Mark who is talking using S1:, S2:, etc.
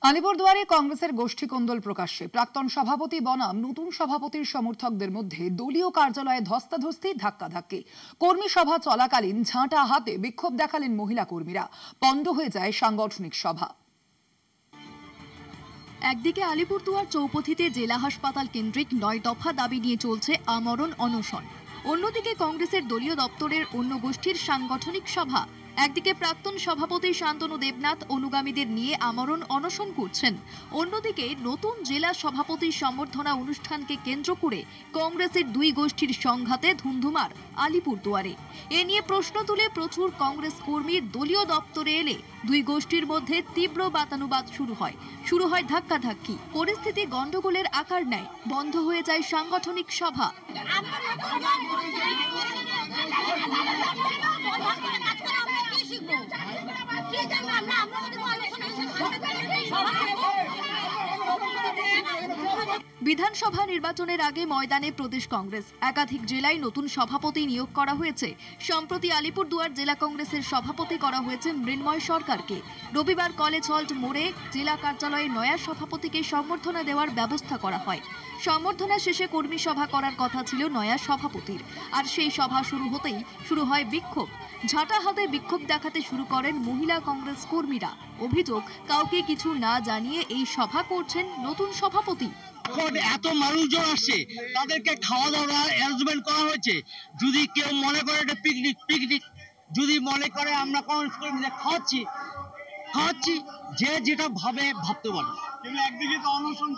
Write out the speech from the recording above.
S1: আলিপুরদুয়ারে কংগ্রেসের গোষ্ঠী কোন্দল প্রকাশ্যে। প্রাক্তন সভাপতি বনাম নতুন সভাপতির সমর্থকদের মধ্যে দলীয় কার্যালয়ে ধস্তাধস্তি, ধাক্কাধাক্কি। কর্মী সভা চলাকালীন ঝাঁটা হাতে বিক্ষোভ দেখালেন মহিলা কর্মীরা। পণ্ড হয়ে যায় সাংগঠনিক সভা।
S2: একদিকে আলিপুরদুয়ার চৌপথিতে জেলা হাসপাতাল কেন্দ্রিক ৯ দফা দাবি নিয়ে চলছে আমরণ অনশন। অন্যদিকে কংগ্রেসের দলীয় দপ্তরের অন্য গোষ্ঠীর সাংগঠনিক সভা। একদিকে প্রাক্তন সভাপতি শান্তনু দেবনাথ অনুগামীদের নিয়ে আমরণ অনশন করছেন, অন্যদিকে নতুন জেলা সভাপতির সম্বর্ধনা অনুষ্ঠানকে কেন্দ্র করে কংগ্রেসের দুই গোষ্ঠীর সংঘাতে ধুন্ধুমার আলিপুরদুয়ারে। এ নিয়ে প্রশ্ন তুলে প্রচুর কংগ্রেস কর্মী দলীয় দপ্তরে এলে দুই গোষ্ঠীর মধ্যে তীব্র বাতানুবাদ শুরু হয় ধাক্কাধাক্কি। পরিস্থিতি গন্ডগোলের আকার নেয়, বন্ধ হয়ে যায় সাংগঠনিক সভা। বিধানসভা নির্বাচনের আগে ময়দানে প্রদেশ কংগ্রেস। একাধিক জেলায় নতুন সভাপতি নিয়োগ করা হয়েছে। সম্প্রতি আলিপুরদুয়ার জেলা কংগ্রেসের সভাপতি করা হয়েছে মৃন্ময় সরকারকে। রবিবার কলেজ হল্ট মোড়ে জেলা কার্যালয়ে নয়া সভাপতিকে সম্বর্ধনা দেওয়ার ব্যবস্থা করা হয়। সম্বর্ধনা শেষে কর্মী সভা করার কথা ছিল নয়া সভাপতির, আর সেই সভা শুরু হতেই শুরু হয় বিক্ষোভ। ঝাঁটা হাতে বিক্ষোভ দেখাতে শুরু করেন মহিলা কংগ্রেস কর্মীরা। অভিযোগ, কাউকে কিছু না জানিয়ে এই সভা করছেন নতুন সভাপতি।
S3: এত মানুষজন আসছে, তাদেরকে খাওয়া দাওয়া অ্যারেঞ্জমেন্ট করা হয়েছে। যদি কেউ মনে করে এটা পিকনিক যদি মনে করে আমরা কংগ্রেস কর্মীরা খাওয়াচ্ছি, যে যেটা ভাবতে পারে। কিন্তু একদিকে তো অনশন